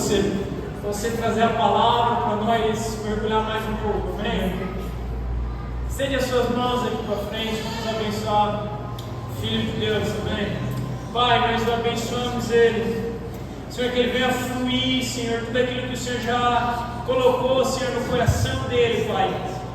você trazer a palavra para nós mergulhar mais um pouco, amém? Estende as suas mãos aqui para frente, vamos abençoar o Filho de Deus, amém? Pai, nós o abençoamos Ele, Senhor, que Ele venha fluir, Senhor, tudo aquilo que o Senhor já colocou, Senhor, no coração dele, Pai.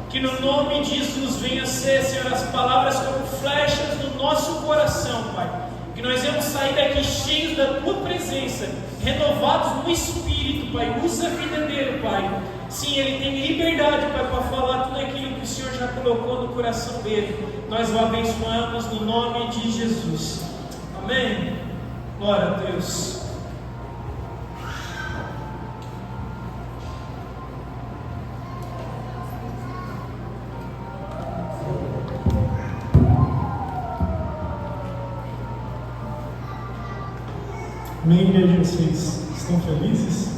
Que no nome de Jesus venha ser, Senhor, as palavras como flechas no nosso coração, Pai. Que nós vamos sair daqui cheios da Tua presença, renovados no Espírito, Pai. Usa a vida dele, Pai. Sim, ele tem liberdade, Pai, para falar tudo aquilo que o Senhor já colocou no coração dele. Nós o abençoamos no nome de Jesus. Amém? Glória a Deus. Amém, igreja, vocês estão felizes?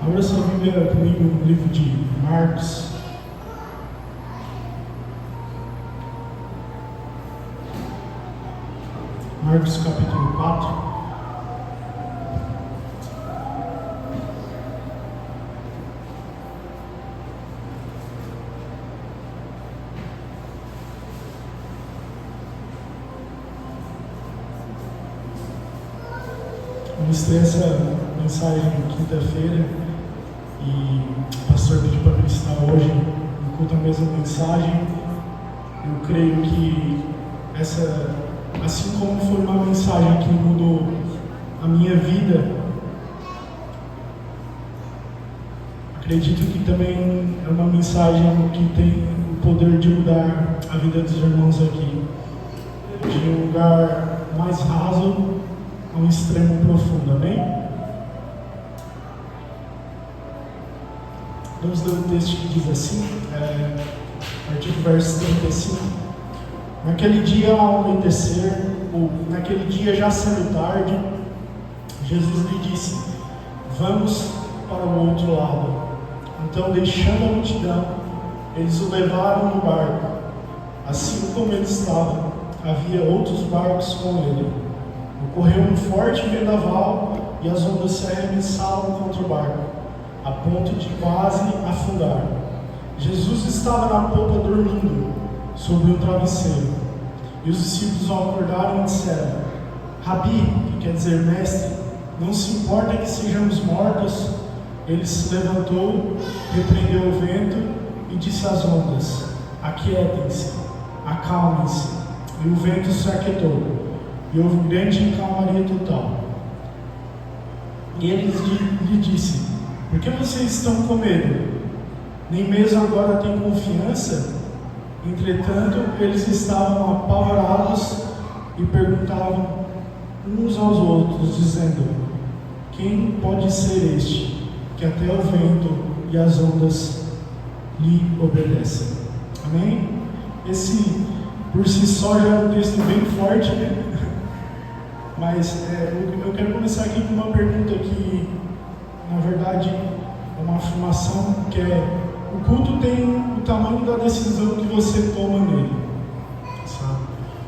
Abra sua Bíblia comigo no livro de Marcos. Marcos capítulo 4. Eu ministrei essa mensagem quinta-feira e o pastor pediu para ministrar hoje no culto a mesma mensagem. Eu creio que essa, assim como foi uma mensagem que mudou a minha vida, acredito que também é uma mensagem que tem o poder de mudar a vida dos irmãos aqui, de um lugar mais raso a um extremo profundo, amém? Vamos ler o texto que diz assim, a partir do verso 35. Naquele dia ao anoitecer, ou naquele dia já sendo tarde, Jesus lhe disse: vamos para o outro lado. Então, deixando a multidão, eles o levaram no barco. Assim como ele estava, havia outros barcos com ele. Ocorreu um forte vendaval e as ondas se arremessavam contra o barco, a ponto de quase afundar. Jesus estava na popa dormindo, sobre um travesseiro. E os discípulos, ao acordarem, disseram: Rabi, que quer dizer mestre, não se importa que sejamos mortos? Ele se levantou, repreendeu o vento e disse às ondas: aquietem-se, acalmem-se. E o vento se aquietou. E houve grande calmaria total. E ele lhe disse: por que vocês estão com medo? Nem mesmo agora têm confiança? Entretanto, eles estavam apavorados e perguntavam uns aos outros, dizendo: quem pode ser este, que até o vento e as ondas lhe obedecem? Amém? Esse, por si só, já é um texto bem forte, né? Mas eu quero começar aqui com uma pergunta que, na verdade, é uma afirmação, que é: o culto tem o tamanho da decisão que você toma nele, sabe?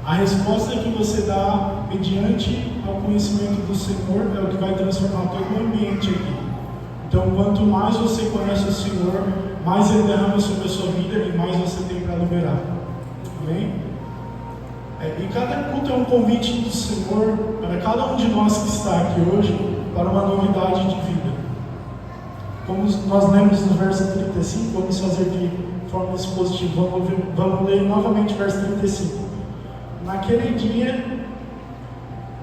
A resposta que você dá mediante ao conhecimento do Senhor é o que vai transformar todo o ambiente aqui. Então, quanto mais você conhece o Senhor, mais Ele derrama sobre a sua vida e mais você tem para liberar. Amém? E cada culto é um convite do Senhor para cada um de nós que está aqui hoje para uma novidade de vida. Como nós lemos no verso 35, vamos fazer de forma expositiva. Vamos ler novamente o verso 35. Naquele dia,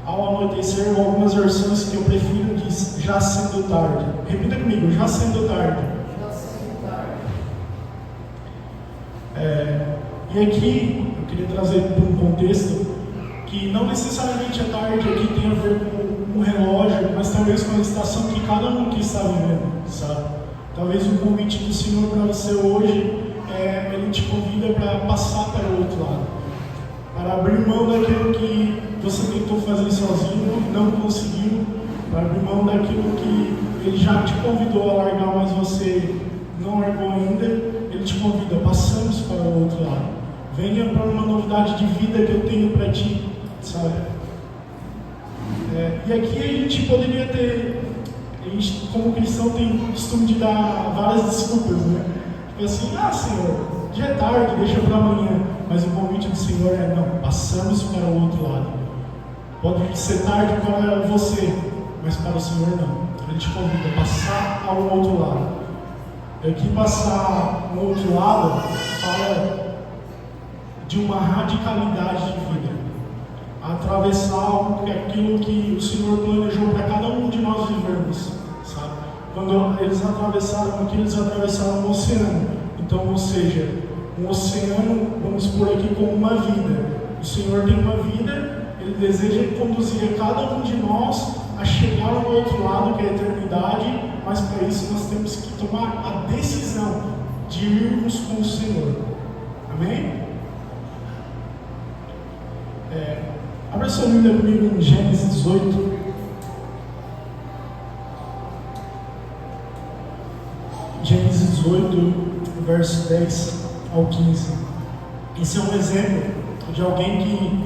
ao anoitecer, algumas versões que eu prefiro diz: já sendo tarde. Repita comigo: já sendo tarde. Já sendo tarde. E aqui eu queria trazer para um contexto que não necessariamente a tarde aqui tem a ver com um relógio, mas talvez com a estação que cada um aqui está vivendo, sabe? Talvez o convite do Senhor para você hoje, Ele te convida para passar para o outro lado, para abrir mão daquilo que você tentou fazer sozinho e não conseguiu, para abrir mão daquilo que Ele já te convidou a largar, mas você não largou ainda. Ele te convida: passamos para o outro lado. Venha para uma novidade de vida que eu tenho para ti, sabe? E aqui a gente poderia ter, a gente como cristão tem o costume de dar várias desculpas, né? Tipo assim, Senhor, já é tarde, deixa para amanhã. Mas o convite do Senhor é, não, passamos para o outro lado. Pode ser tarde para você, mas para o Senhor não. Ele te convida a passar ao outro lado. E aqui passar ao outro lado fala de uma radicalidade de vida. Atravessar aquilo que o Senhor planejou para cada um de nós vivermos, sabe? Quando eles atravessaram aqui, eles atravessaram o oceano. Então, ou seja, um oceano, vamos por aqui, como uma vida. O Senhor tem uma vida, Ele deseja conduzir a cada um de nós a chegar ao outro lado, que é a eternidade, mas para isso nós temos que tomar a decisão de irmos com o Senhor. Amém? Abra sua Bíblia comigo em Gênesis 18. Gênesis 18, verso 10 ao 15. Esse é um exemplo de alguém que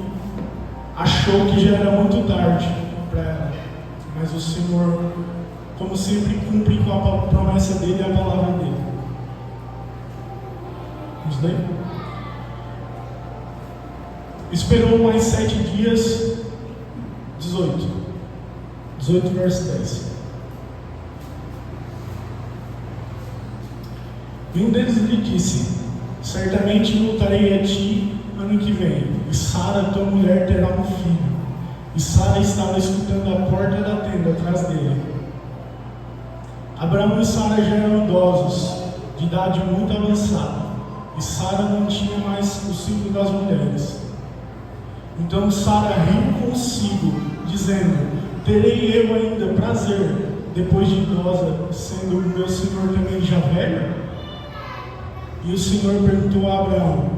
achou que já era muito tarde para ela, mas o Senhor, como sempre, cumpre com a promessa dele e a palavra dele. Vamos ler? Esperou mais 7 dias, 18 verso 10. E um deles lhe disse: certamente voltarei a ti ano que vem, e Sara, tua mulher, terá um filho. E Sara estava escutando a porta da tenda atrás dele. Abraão e Sara já eram idosos, de idade muito avançada, e Sara não tinha mais o ciclo das mulheres. Então Sara riu consigo, dizendo: terei eu ainda prazer, depois de idosa, sendo o meu senhor também já velho? E o Senhor perguntou a Abraão: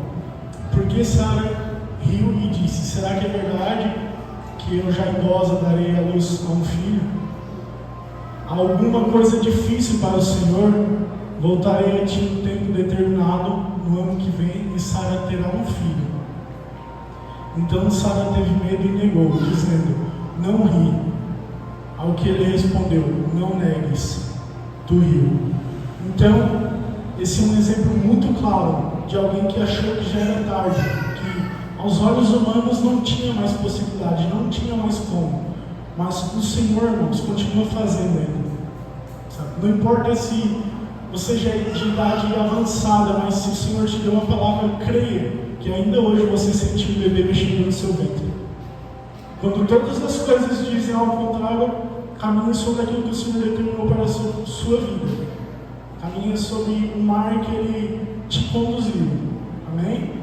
por que Sara riu e disse: será que é verdade que eu já idosa darei à luz a um filho? Há alguma coisa difícil para o Senhor? Voltarei a ti no tempo determinado, no ano que vem, e Sara terá um filho. Então Sara teve medo e negou, dizendo: não ri. Ao que ele respondeu: não negues, tu riu. Então, esse é um exemplo muito claro de alguém que achou que já era tarde, que aos olhos humanos não tinha mais possibilidade, não tinha mais como. Mas o Senhor, irmãos, continua fazendo ainda. Não importa se você já é de idade avançada, mas se o Senhor te deu uma palavra, creia que ainda hoje você sentiu o bebê mexendo no seu ventre. Quando todas as coisas dizem ao contrário, caminhe sobre aquilo que o Senhor determinou para a sua vida. Caminhe sobre o mar que Ele te conduziu. Amém?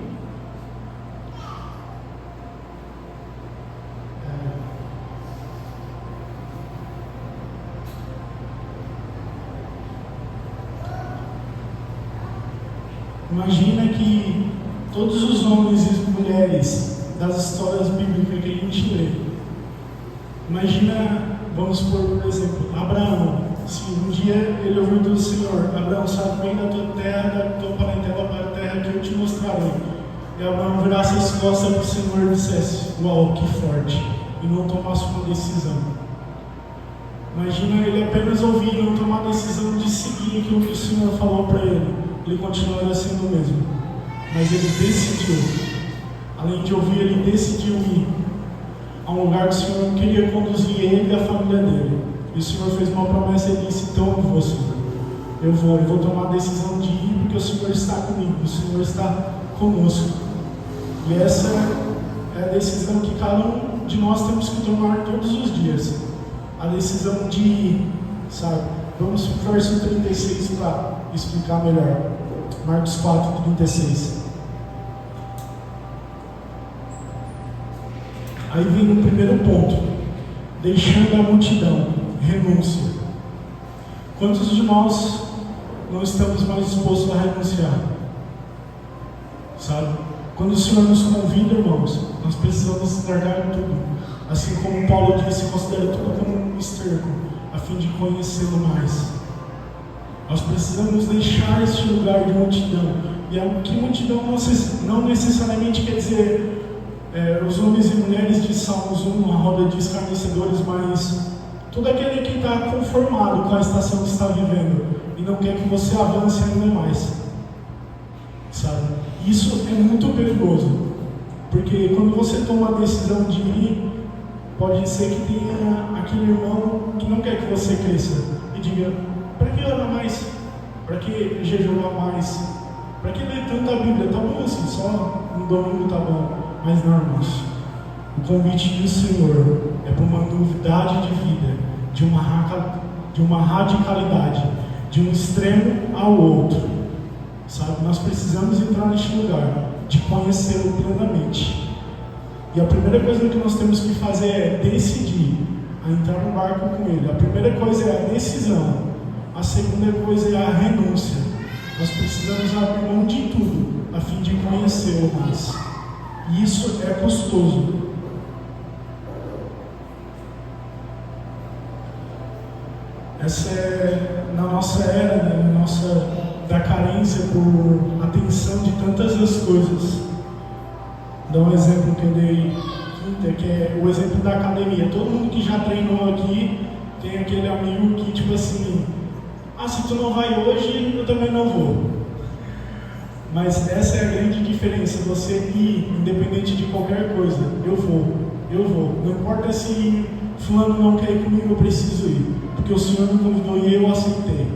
Imagina que todos os homens e mulheres das histórias bíblicas que a gente lê, imagina, vamos por exemplo, Abraão. Se um dia ele ouviu do Senhor: Abraão, sai bem da tua terra, da tua parentela, para a terra que eu te mostrarei. E Abraão virasse as costas para o Senhor e dissesse: uau, que forte, e não tomasse uma decisão. Imagina ele apenas ouvir e não tomar a decisão de seguir aquilo que o Senhor falou para ele. Ele continuaria sendo o mesmo. Mas ele decidiu, além de ouvir, ele decidiu ir a um lugar que o Senhor queria conduzir ele e a família dele. E o Senhor fez uma promessa e disse: então eu vou, Senhor. Eu vou tomar a decisão de ir, porque o Senhor está comigo, o Senhor está conosco. E essa é a decisão que cada um de nós temos que tomar todos os dias. A decisão de ir, sabe? Vamos para o verso 36 para explicar melhor. Marcos 4, 36. Aí vem o primeiro ponto: deixando a multidão, renúncia. Quantos de nós não estamos mais dispostos a renunciar? Sabe? Quando o Senhor nos convida, irmãos, nós precisamos largar tudo. Assim como Paulo disse: considera tudo como um esterco, a fim de conhecê-lo mais. Nós precisamos deixar este lugar de multidão. E que multidão não necessariamente quer dizer os homens e mulheres de Salmos 1, a roda de escarnecedores, mas todo aquele que está conformado com a estação que está vivendo e não quer que você avance ainda mais, sabe? Isso é muito perigoso, porque quando você toma a decisão de ir, pode ser que tenha aquele irmão que não quer que você cresça e diga: para que orar mais? Para que jejuar mais? Para que ler tanta Bíblia? Tá bom assim, só um domingo tá bom. Mas não, irmãos, o convite do Senhor é para uma novidade de vida, de uma radicalidade, de um extremo ao outro, sabe? Nós precisamos entrar neste lugar, de conhecê-lo plenamente. E a primeira coisa que nós temos que fazer é decidir a entrar no barco com Ele. A primeira coisa é a decisão, a segunda coisa é a renúncia. Nós precisamos abrir mão de tudo a fim de conhecê-lo mais. E isso é custoso. Essa é, na nossa era, da carência por atenção de tantas as coisas. Dá um exemplo que eu dei quinta, que é o exemplo da academia. Todo mundo que já treinou aqui tem aquele amigo que, tipo assim: ah, se tu não vai hoje, eu também não vou. Mas essa é a grande diferença, você ir, independente de qualquer coisa. Eu vou. Não importa se fulano não quer ir comigo, eu preciso ir, porque o Senhor me convidou e eu aceitei.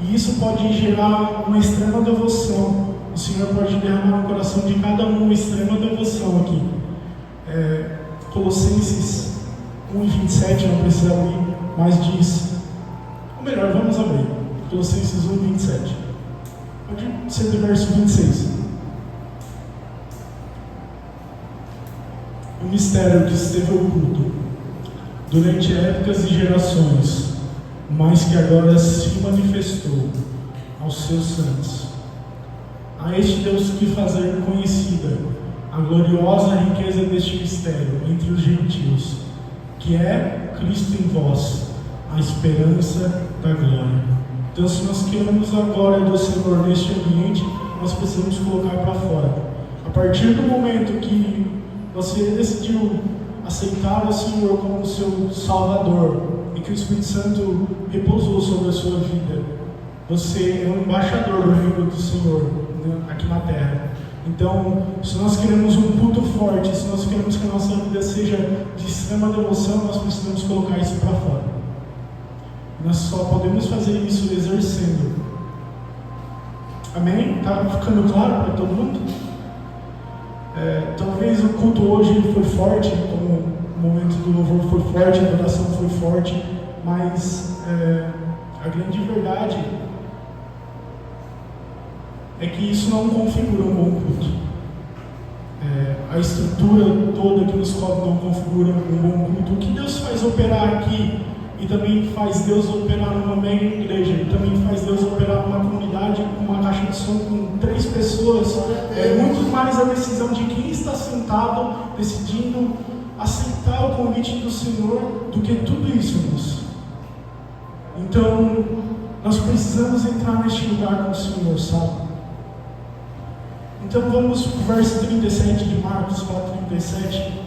E isso pode gerar uma extrema devoção. O Senhor pode derramar no coração de cada um uma extrema devoção aqui. Colossenses 1:27, não precisa abrir, mas diz... Ou melhor, vamos abrir. Colossenses 1:27. Pode ser do verso 26. O mistério que esteve oculto durante épocas e gerações, mas que agora se manifestou aos seus santos. A este Deus que fazer conhecida a gloriosa riqueza deste mistério entre os gentios, que é Cristo em vós, a esperança da glória. Então, se nós queremos a glória do Senhor neste ambiente, nós precisamos colocar para fora. A partir do momento que você decidiu aceitar o Senhor como seu Salvador e que o Espírito Santo repousou sobre a sua vida, você é um embaixador do reino do Senhor, né, aqui na terra. Então, se nós queremos um culto forte, se nós queremos que a nossa vida seja de extrema devoção, nós precisamos colocar isso para fora. Nós só podemos fazer isso exercendo. Amém? Está ficando claro para todo mundo? Talvez o culto hoje foi forte, então, o momento do louvor foi forte, a adoração foi forte, mas a grande verdade é que isso não configura um bom culto. A estrutura toda que nos cobre não configura um bom culto. O que Deus faz operar aqui, e também faz Deus operar numa mega igreja, e também faz Deus operar numa comunidade com uma caixa de som com 3 pessoas, é muito mais a decisão de quem está sentado, decidindo aceitar o convite do Senhor, do que tudo isso, irmãos. Então, nós precisamos entrar neste lugar com o Senhor, sabe? Então vamos para o verso 37 de Marcos 4:37.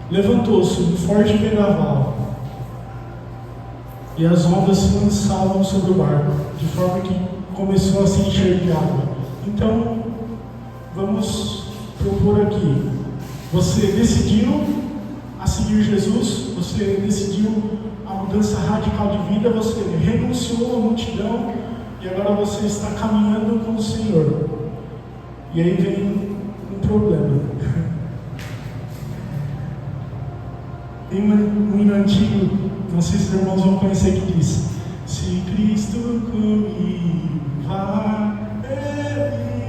Levantou-se um forte vendaval, e as ondas se lançavam sobre o barco, de forma que começou a se encher de água. Então, vamos propor aqui. Você decidiu a seguir Jesus, você decidiu a mudança radical de vida, você renunciou à multidão, e agora você está caminhando com o Senhor. E aí vem um problema. Tem um hino antigo, não sei se os irmãos vão conhecer, que diz: se Cristo comigo vai, eu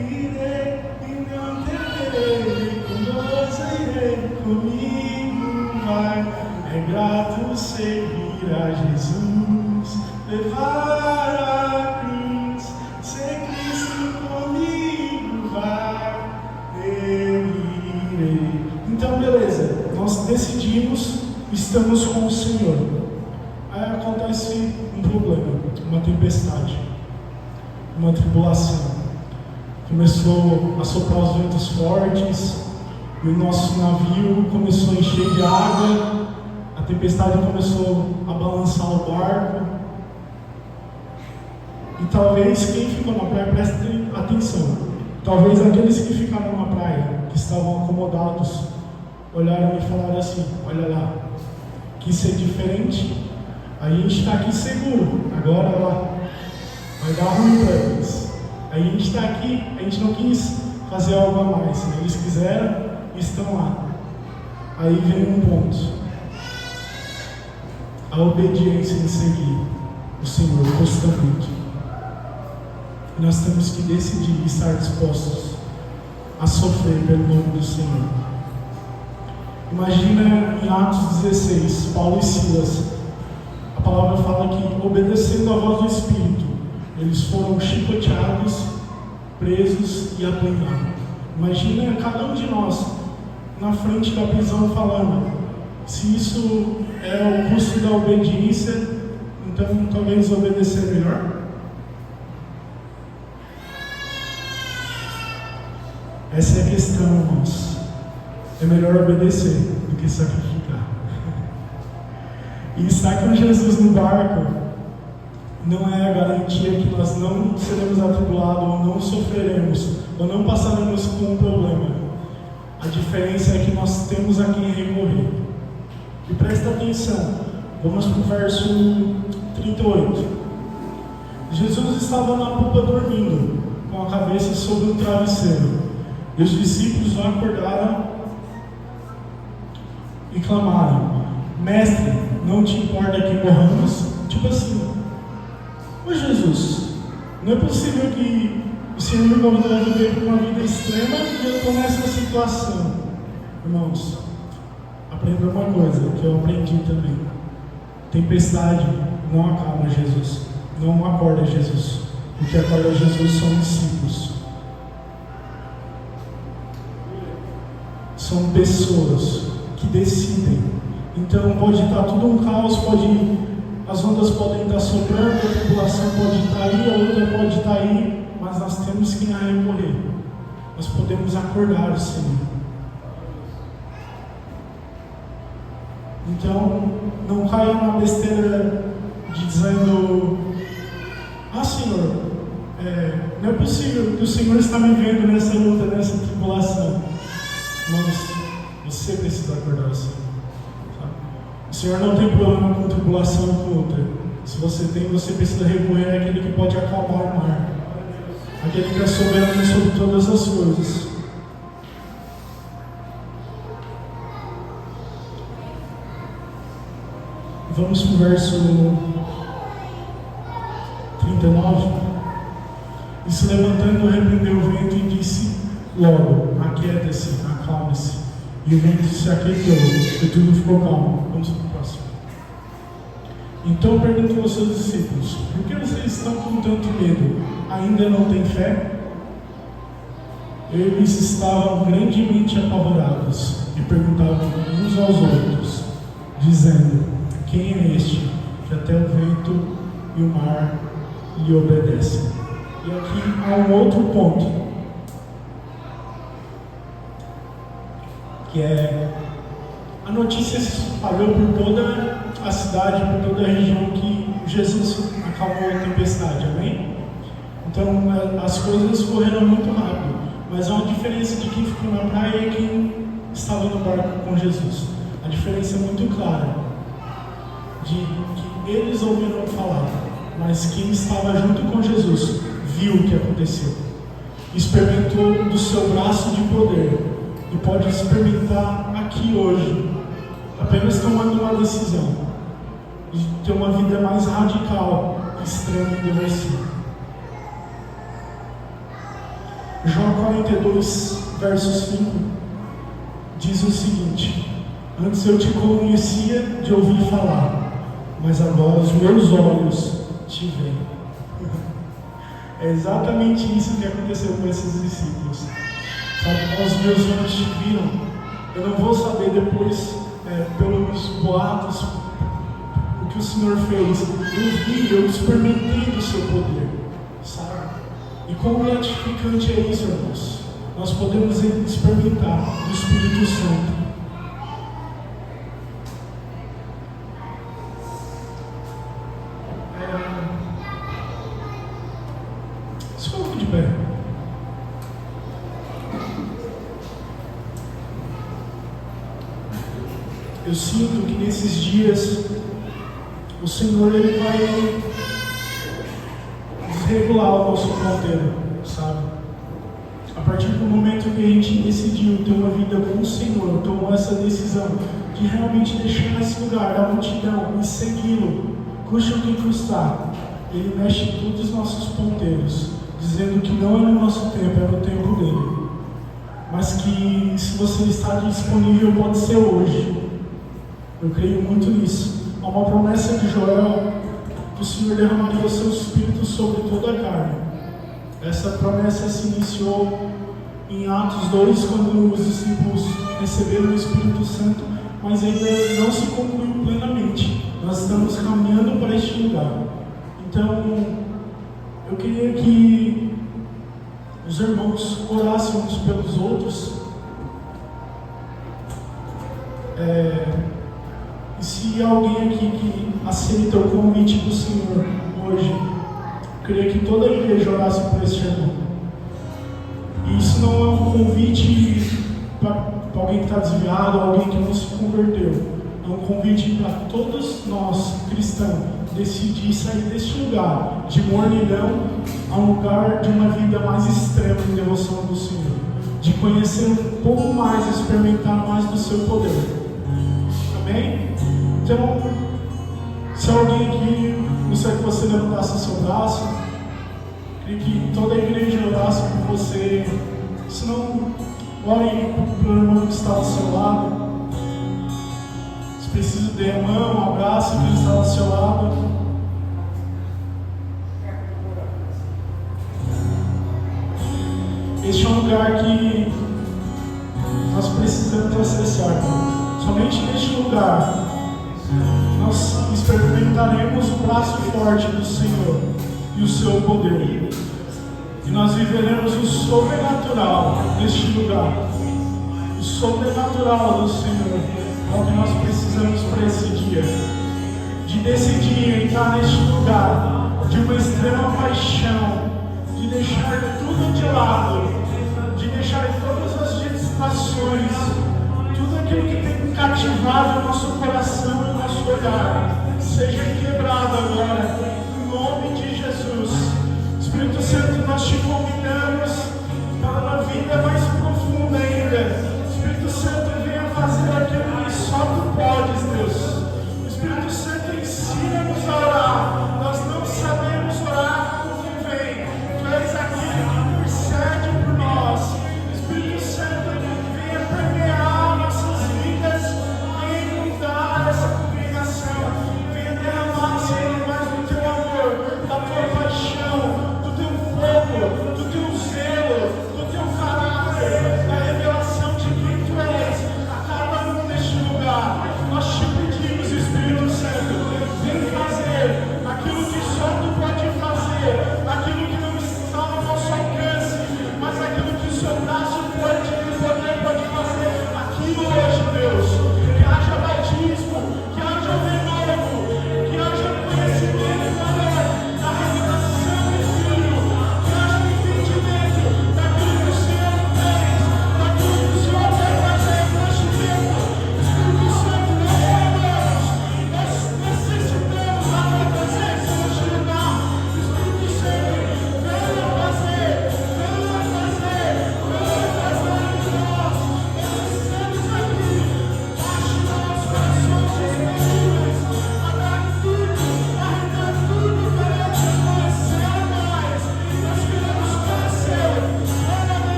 irei e não temerei, conosco irei, comigo vai. É grato seguir a Jesus, levar a cruz. Se Cristo comigo vai, eu irei. Então, beleza, nós decidimos, estamos com o Senhor. Aí acontece tempestade, uma tribulação. Começou a soprar os ventos fortes, e o nosso navio começou a encher de água, a tempestade começou a balançar o barco. E talvez quem ficou na praia, preste atenção, talvez aqueles que ficaram na praia, que estavam acomodados, olharam e falaram assim: olha lá, que isso é diferente, a gente está aqui seguro, agora lá vai dar ruim para eles. A gente está aqui, a gente não quis fazer algo a mais, eles quiseram e estão lá. Aí vem um ponto: a obediência em seguir o Senhor custa muito. E nós temos que decidir estar dispostos a sofrer pelo nome do Senhor. Imagina em Atos 16, Paulo e Silas. A palavra fala que, obedecendo a voz do Espírito, eles foram chicoteados, presos e apanhados. Imagina cada um de nós na frente da prisão falando: se isso é o custo da obediência, então talvez obedecer melhor. Essa é a questão, irmãos. É melhor obedecer do que sacrificar. E estar com Jesus no barco não é a garantia que nós não seremos atribulados, ou não sofreremos, ou não passaremos por um problema. A diferença é que nós temos a quem recorrer. E presta atenção, vamos para o verso 38. Jesus estava na popa dormindo, com a cabeça sobre um travesseiro. E os discípulos o acordaram e clamaram: Mestre, não te importa que morramos? Tipo assim: ô Jesus, não é possível que o Senhor me convidou a viver uma vida extrema e eu estou nessa situação. Irmãos, aprenda uma coisa que eu aprendi também: tempestade não acaba Jesus, não acorda Jesus. O que acorda Jesus são discípulos. São pessoas que decidem. Então pode estar tudo um caos, as ondas podem estar soprando, a tribulação pode estar aí, a outra pode estar aí, mas nós temos que recorrer. Nós podemos acordar o Senhor. Então não caia na besteira de dizendo: ah, Senhor, não é possível que o Senhor está me vendo nessa luta, nessa tribulação. Mas você precisa acordar o Senhor. Sabe? O Senhor não tem problema com tribulação e com luta. Se você tem, você precisa recorrer àquele que pode acalmar o mar, aquele que é soberano sobre todas as coisas. Vamos para o verso 39. E se levantando, repreendeu o vento e disse logo: aquieta-se, acalme-se. E o vento se aquietou, e tudo ficou calmo. Vamos para o próximo. Então perguntou aos seus discípulos: por que vocês estão com tanto medo? Ainda não têm fé? Eles estavam grandemente apavorados e perguntavam uns aos outros, dizendo: quem é este que até o vento e o mar lhe obedecem? E aqui há um outro ponto, que é: a notícia se espalhou por toda a cidade, por toda a região, que Jesus acalmou a tempestade, amém? Então as coisas correram muito rápido, mas há uma diferença de quem ficou na praia e quem estava no barco com Jesus. A diferença é muito clara, de que eles ouviram falar, mas quem estava junto com Jesus viu o que aconteceu, experimentou do seu braço de poder. E pode experimentar aqui hoje, apenas tomando uma decisão de ter uma vida mais radical, extrema e inversível. João 42, verso 5 diz o seguinte: antes eu te conhecia de ouvir falar, mas agora os meus olhos te veem. É exatamente isso que aconteceu com esses discípulos. Sabe, os meus olhos te viram. Eu não vou saber depois, pelos boatos, o que o Senhor fez. Eu experimentei do seu poder, sabe? E quão gratificante é isso, irmãos. Nós podemos experimentar do Espírito Santo. Se coloque de pé. Eu sinto que nesses dias o Senhor ele vai desregular o nosso ponteiro, sabe? A partir do momento que a gente decidiu ter uma vida com o Senhor, tomou essa decisão de realmente deixar esse lugar da multidão e segui-lo, custe o que custar, ele mexe em todos os nossos ponteiros, dizendo que não é no nosso tempo, é no tempo dele. Mas que se você está disponível, pode ser hoje. Eu creio muito nisso. Há uma promessa de Joel que o Senhor derramaria o seu Espírito sobre toda a carne. Essa promessa se iniciou em Atos 2, quando os discípulos receberam o Espírito Santo, mas ainda não se concluiu plenamente. Nós estamos caminhando para este lugar. Então, eu queria que os irmãos orassem uns pelos outros. E se alguém aqui que aceita o convite do Senhor hoje, eu queria que toda a igreja orasse por esse irmão. E isso não é um convite para alguém que está desviado, alguém que não se converteu. É um convite para todos nós, cristãos, decidir sair deste lugar de mornidão a um lugar de uma vida mais extrema de devoção do Senhor, de conhecer um pouco mais, experimentar mais do seu poder. Amém? Então, se alguém aqui, gostaria que você levantasse o seu braço, queria que toda a igreja orasse por você. Se não, ore pelo irmão que está ao seu lado. Se precisa, dê a mão, um abraço quem está ao seu lado. Este é um lugar que nós precisamos acessar. Somente neste lugar nós experimentaremos o braço forte do Senhor e o seu poder. E nós viveremos o sobrenatural neste lugar. O sobrenatural do Senhor é o que nós precisamos para esse dia. De decidir entrar neste lugar de uma extrema paixão, de deixar tudo de lado, de deixar todas as distrações, tudo aquilo que tem cativado o nosso coração e o nosso olhar, seja quebrado agora, em nome de Jesus. Espírito Santo, nós te convidamos para uma vida mais profunda ainda. Espírito Santo, venha fazer aquilo que só tu podes, Deus. Espírito Santo, ensina-nos a orar. Nós não sabemos orar como convém. Tu és aquele que intercede por nós. Espírito Santo, venha permear nossas vidas, venha inundar essa congregação, venha derramar, Senhor, mais do teu amor, da tua paixão, do teu fogo.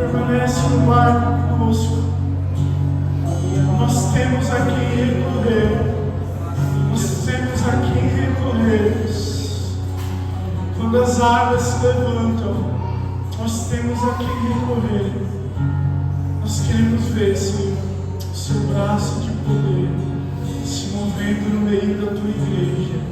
permanece no barco conosco. Nós temos a quem recorrer. Nós temos a quem recorrer. Quando as águas se levantam, nós temos a quem recorrer. Nós queremos ver, Senhor, o seu braço de poder se movendo no meio da tua igreja.